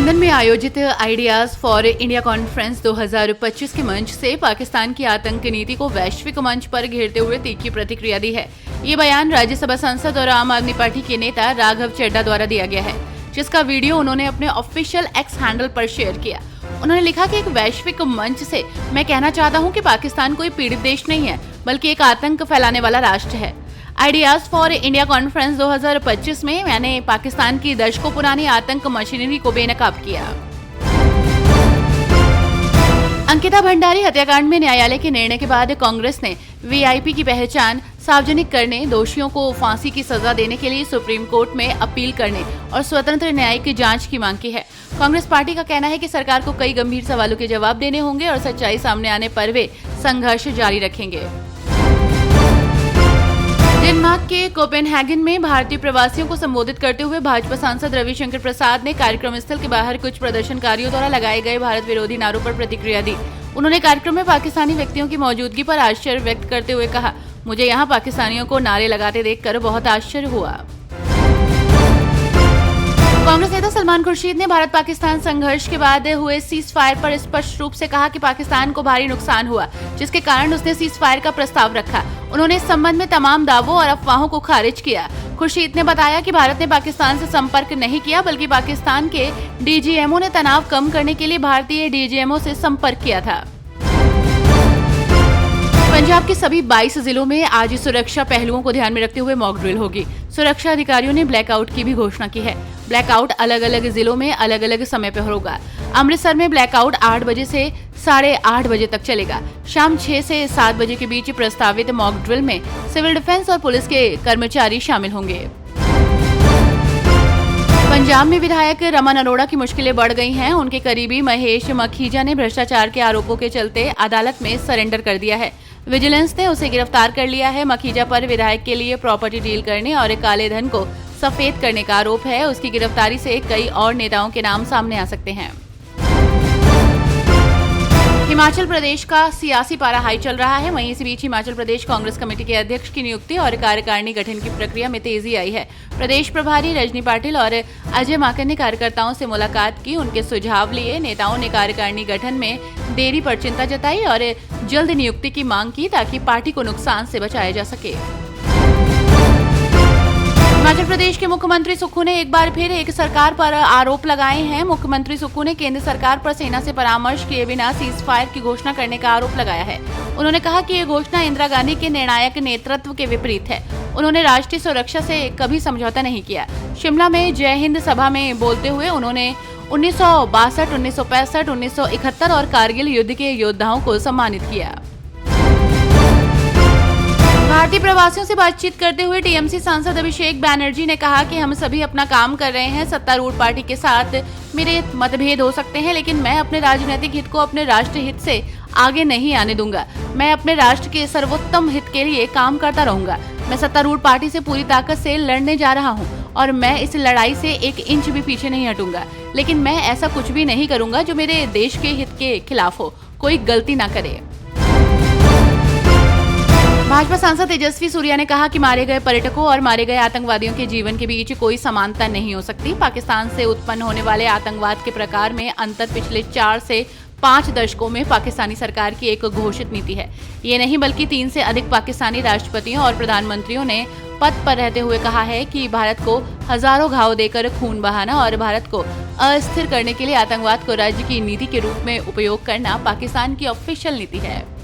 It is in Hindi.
लंदन में आयोजित आइडियाज फॉर इंडिया कॉन्फ्रेंस 2025 के मंच से पाकिस्तान की आतंक नीति को वैश्विक मंच पर घेरते हुए तीखी प्रतिक्रिया दी है। ये बयान राज्यसभा सांसद और आम आदमी पार्टी के नेता राघव चड्ढा द्वारा दिया गया है, जिसका वीडियो उन्होंने अपने ऑफिशियल एक्स हैंडल पर शेयर किया। उन्होंने लिखा कि एक वैश्विक मंच से मैं कहना चाहता हूं कि पाकिस्तान कोई पीड़ित देश नहीं है, बल्कि एक आतंक फैलाने वाला राष्ट्र है। आइडियाज फॉर इंडिया कॉन्फ्रेंस 2025 में मैंने पाकिस्तान की दशकों पुरानी आतंक मशीनरी को बेनकाब किया। अंकिता भंडारी हत्याकांड में न्यायालय के निर्णय के बाद कांग्रेस ने वीआईपी की पहचान सार्वजनिक करने, दोषियों को फांसी की सजा देने के लिए सुप्रीम कोर्ट में अपील करने और स्वतंत्र न्यायिक जांच की मांग की है। कांग्रेस पार्टी का कहना है कि सरकार को कई गंभीर सवालों के जवाब देने होंगे और सच्चाई सामने आने पर वे संघर्ष जारी रखेंगे। डेनमार्क के कोपेनहेगन में भारतीय प्रवासियों को संबोधित करते हुए भाजपा सांसद रविशंकर प्रसाद ने कार्यक्रम स्थल के बाहर कुछ प्रदर्शनकारियों द्वारा लगाए गए भारत विरोधी नारों पर प्रतिक्रिया दी। उन्होंने कार्यक्रम में पाकिस्तानी व्यक्तियों की मौजूदगी पर आश्चर्य व्यक्त करते हुए कहा, मुझे यहाँ पाकिस्तानियों को नारे लगाते देखकर बहुत आश्चर्य हुआ। कांग्रेस नेता सलमान खुर्शीद ने भारत पाकिस्तान संघर्ष के बाद हुए सीज फायर पर स्पष्ट रूप से कहा कि पाकिस्तान को भारी नुकसान हुआ, जिसके कारण उसने सीज फायर का प्रस्ताव रखा। उन्होंने इस संबंध में तमाम दावों और अफवाहों को खारिज किया। खुर्शीद ने बताया कि भारत ने पाकिस्तान से संपर्क नहीं किया, बल्कि पाकिस्तान के डीजीएमओ ने तनाव कम करने के लिए भारतीय डीजीएमओ से संपर्क किया था। पंजाब के सभी 22 जिलों में आज सुरक्षा पहलुओं को ध्यान में रखते हुए मॉक ड्रिल होगी। सुरक्षा अधिकारियों ने ब्लैकआउट की भी घोषणा की है। ब्लैकआउट अलग अलग जिलों में अलग अलग समय पर होगा। अमृतसर में ब्लैकआउट 8 बजे से 8:30 बजे तक चलेगा। शाम 6 से 7 बजे के बीच प्रस्तावित मॉक ड्रिल में सिविल डिफेंस और पुलिस के कर्मचारी शामिल होंगे। पंजाब में विधायक रमन अरोड़ा की मुश्किलें बढ़ गई हैं। उनके करीबी महेश मखीजा ने भ्रष्टाचार के आरोपों के चलते अदालत में सरेंडर कर दिया है। विजिलेंस ने उसे गिरफ्तार कर लिया है। मखीजा पर विधायक के लिए प्रॉपर्टी डील करने और काले धन को सफेद करने का आरोप है। उसकी गिरफ्तारी से कई और नेताओं के नाम सामने आ सकते हैं। हिमाचल प्रदेश का सियासी पारा हाई चल रहा है। वहीं इसी बीच हिमाचल प्रदेश कांग्रेस कमेटी के अध्यक्ष की नियुक्ति और कार्यकारिणी गठन की प्रक्रिया में तेजी आई है। प्रदेश प्रभारी रजनी पाटिल और अजय माकन ने कार्यकर्ताओं से मुलाकात की, उनके सुझाव लिए। नेताओं ने कार्यकारिणी गठन में देरी पर चिंता जताई और जल्द नियुक्ति की मांग की, ताकि पार्टी को नुकसान से बचाया जा सके। हिमाचल प्रदेश के मुख्यमंत्री सुक्खू ने एक बार फिर एक सरकार पर आरोप लगाए हैं। मुख्यमंत्री सुक्खू ने केंद्र सरकार पर सेना से परामर्श किए बिना सीज फायर की घोषणा करने का आरोप लगाया है। उन्होंने कहा कि ये घोषणा इंदिरा गांधी के निर्णायक नेतृत्व के विपरीत है। उन्होंने राष्ट्रीय सुरक्षा से कभी समझौता नहीं किया। शिमला में जय हिंद सभा में बोलते हुए उन्होंने 1962, 1965, 1971 और कारगिल युद्ध के योद्धाओं को सम्मानित किया। भारतीय प्रवासियों से बातचीत करते हुए टीएमसी सांसद अभिषेक बैनर्जी ने कहा कि हम सभी अपना काम कर रहे हैं। सत्तारूढ़ पार्टी के साथ मेरे मतभेद हो सकते हैं, लेकिन मैं अपने राजनीतिक हित को अपने राष्ट्र हित से आगे नहीं आने दूंगा। मैं अपने राष्ट्र के सर्वोत्तम हित के लिए काम करता रहूंगा। मैं सत्तारूढ़ पार्टी से पूरी ताकत से लड़ने जा रहा हूं और मैं इस लड़ाई से 1 इंच भी पीछे नहीं हटूंगा, लेकिन मैं ऐसा कुछ भी नहीं करूंगा जो मेरे देश के हित के खिलाफ हो। कोई गलती ना करे। भाजपा सांसद तेजस्वी सूर्या ने कहा कि मारे गए पर्यटकों और मारे गए आतंकवादियों के जीवन के बीच कोई समानता नहीं हो सकती। पाकिस्तान से उत्पन्न होने वाले आतंकवाद के प्रकार में अंतर पिछले 4 से 5 दशकों में पाकिस्तानी सरकार की एक घोषित नीति है। ये नहीं बल्कि 3 से अधिक पाकिस्तानी राष्ट्रपतियों और प्रधानमंत्रियों ने पद पर रहते हुए कहा है कि भारत को हजारों घाव देकर खून बहाना और भारत को अस्थिर करने के लिए आतंकवाद को राज्य की नीति के रूप में उपयोग करना पाकिस्तान की ऑफिशियल नीति है।